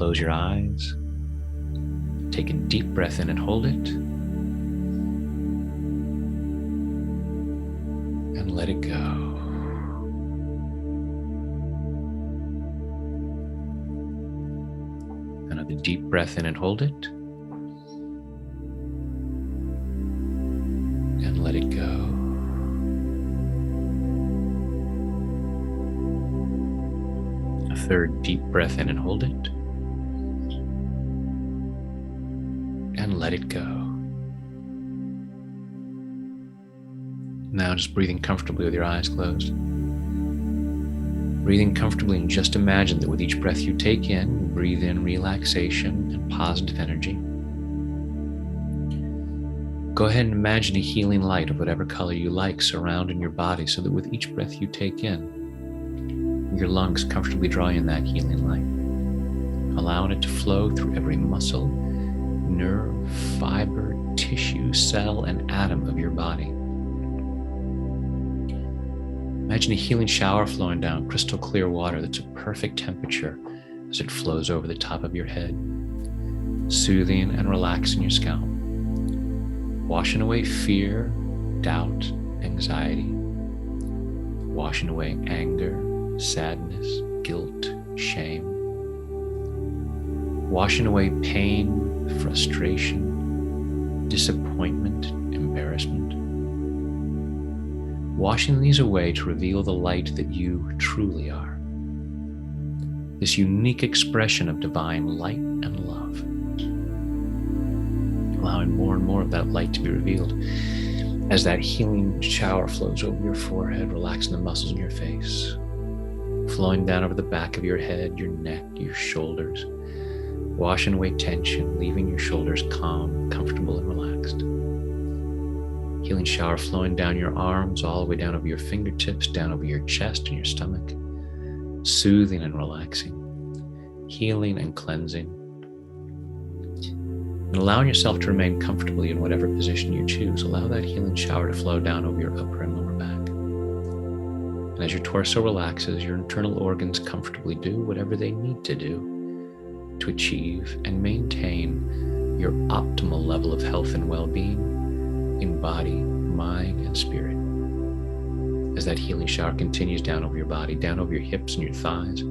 close your eyes. Take a deep breath in and hold it. And let it go. Another deep breath in and hold it. And let it go. A third deep breath in and hold it. And let it go. Now just breathing comfortably with your eyes closed. Breathing comfortably, and just imagine that with each breath you take in, you breathe in relaxation and positive energy. Go ahead and imagine a healing light of whatever color you like surrounding your body, so that with each breath you take in, your lungs comfortably draw in that healing light, allowing it to flow through every muscle, nerve, fiber, tissue, cell, and atom of your body. Imagine a healing shower flowing down crystal clear water that's at perfect temperature as it flows over the top of your head, soothing and relaxing your scalp, washing away fear, doubt, anxiety, washing away anger, sadness, guilt, shame, washing away pain, frustration, disappointment, embarrassment. Washing these away to reveal the light that you truly are. This unique expression of divine light and love. Allowing more and more of that light to be revealed as that healing shower flows over your forehead, relaxing the muscles in your face, flowing down over the back of your head, your neck, your shoulders, washing away tension, leaving your shoulders calm, comfortable, and relaxed. Healing shower flowing down your arms, all the way down over your fingertips, down over your chest and your stomach, soothing and relaxing, healing and cleansing, and allowing yourself to remain comfortably in whatever position you choose. Allow that healing shower to flow down over your upper and lower back. And as your torso relaxes, your internal organs comfortably do whatever they need to do to achieve and maintain your optimal level of health and well-being in body, mind, and spirit. As that healing shower continues down over your body, down over your hips and your thighs,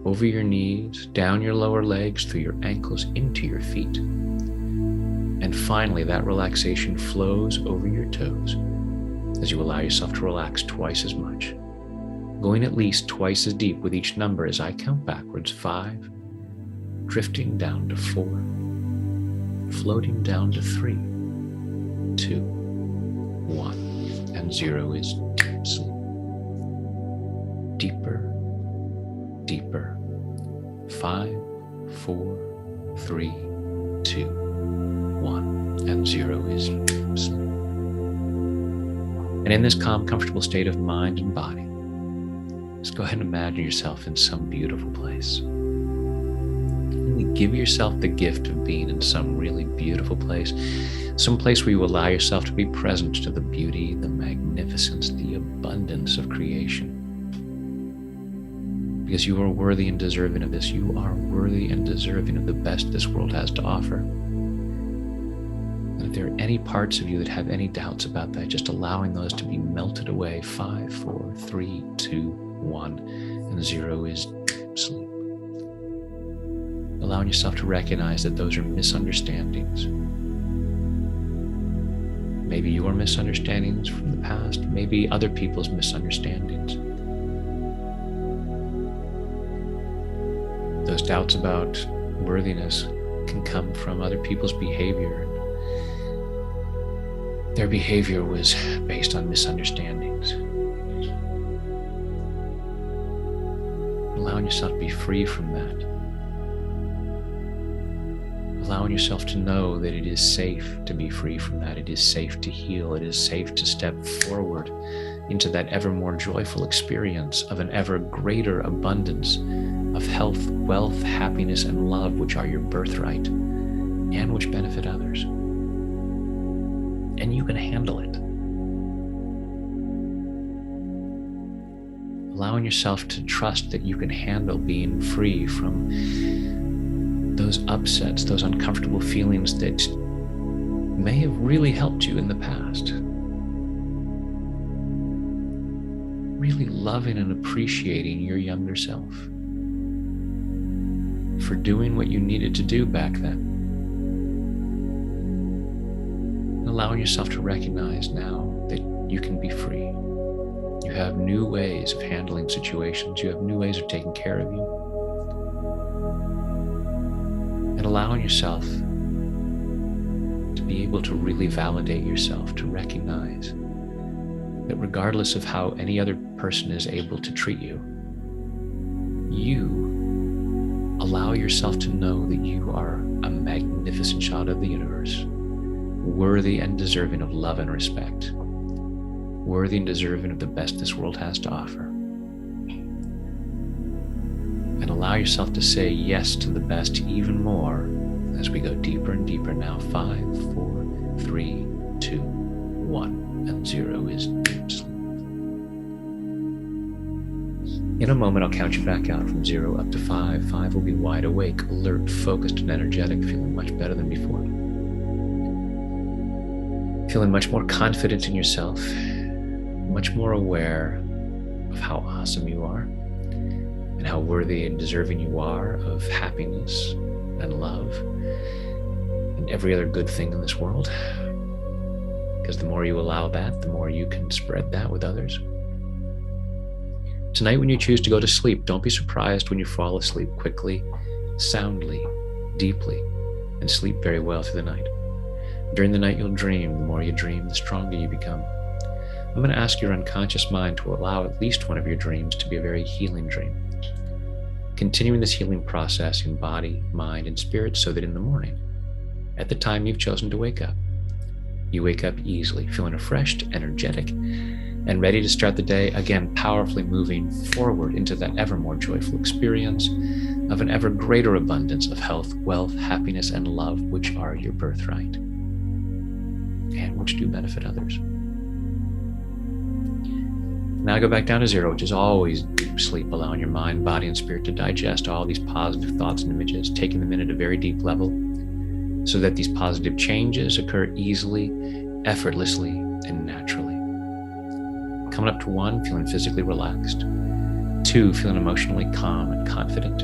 over your knees, down your lower legs, through your ankles, into your feet. And finally, that relaxation flows over your toes as you allow yourself to relax twice as much, going at least twice as deep with each number as I count backwards. 5, drifting down to 4, floating down to 3, 2, 1, and 0 is sleep. Deeper, deeper. 5, 4, 3, 2, 1, and 0 is sleep. And in this calm, comfortable state of mind and body, just go ahead and imagine yourself in some beautiful place. Give yourself the gift of being in some really beautiful place, some place where you allow yourself to be present to the beauty, the magnificence, the abundance of creation. Because you are worthy and deserving of this. You are worthy and deserving of the best this world has to offer. And if there are any parts of you that have any doubts about that, just allowing those to be melted away. 5, 4, 3, 2, 1, and 0 is sleep. Allowing yourself to recognize that those are misunderstandings. Maybe your misunderstandings from the past, maybe other people's misunderstandings. Those doubts about worthiness can come from other people's behavior. Their behavior was based on misunderstandings. Allowing yourself to be free from that. Allowing yourself to know that it is safe to be free from that. It is safe to heal. It is safe to step forward into that ever more joyful experience of an ever greater abundance of health, wealth, happiness, and love, which are your birthright and which benefit others. And you can handle it. Allowing yourself to trust that you can handle being free from those upsets, those uncomfortable feelings that may have really helped you in the past. Really loving and appreciating your younger self for doing what you needed to do back then. And allowing yourself to recognize now that you can be free. You have new ways of handling situations. You have new ways of taking care of you. And allowing yourself to be able to really validate yourself, to recognize that regardless of how any other person is able to treat you, you allow yourself to know that you are a magnificent child of the universe, worthy and deserving of love and respect, worthy and deserving of the best this world has to offer. And allow yourself to say yes to the best even more as we go deeper and deeper now. 5, 4, 3, 2, 1, and 0 is deep sleep. In a moment, I'll count you back out from 0 up to 5. 5 will be wide awake, alert, focused, and energetic, feeling much better than before. Feeling much more confident in yourself, much more aware of how awesome you are and how worthy and deserving you are of happiness and love and every other good thing in this world. Because the more you allow that, the more you can spread that with others. Tonight, when you choose to go to sleep, don't be surprised when you fall asleep quickly, soundly, deeply, and sleep very well through the night. During the night, you'll dream. The more you dream, the stronger you become. I'm going to ask your unconscious mind to allow at least one of your dreams to be a very healing dream. Continuing this healing process in body, mind, and spirit so that in the morning, at the time you've chosen to wake up, you wake up easily, feeling refreshed, energetic, and ready to start the day, again, powerfully moving forward into that ever more joyful experience of an ever greater abundance of health, wealth, happiness, and love, which are your birthright and which do benefit others. Now go back down to 0, which is always deep sleep, allowing your mind, body, and spirit to digest all these positive thoughts and images, taking them in at a very deep level so that these positive changes occur easily, effortlessly, and naturally. Coming up to 1, feeling physically relaxed. 2, feeling emotionally calm and confident.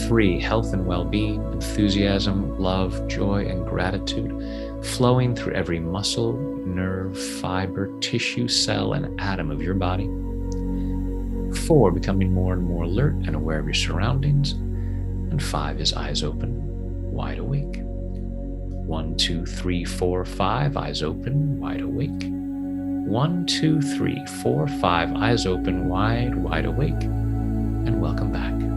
3, health and well-being, enthusiasm, love, joy, and gratitude flowing through every muscle, nerve, fiber, tissue, cell, and atom of your body. 4, becoming more and more alert and aware of your surroundings. And 5 is eyes open, wide awake. 1, 2, 3, 4, 5, eyes open, wide awake. 1, 2, 3, 4, 5, eyes open, wide awake. And welcome back.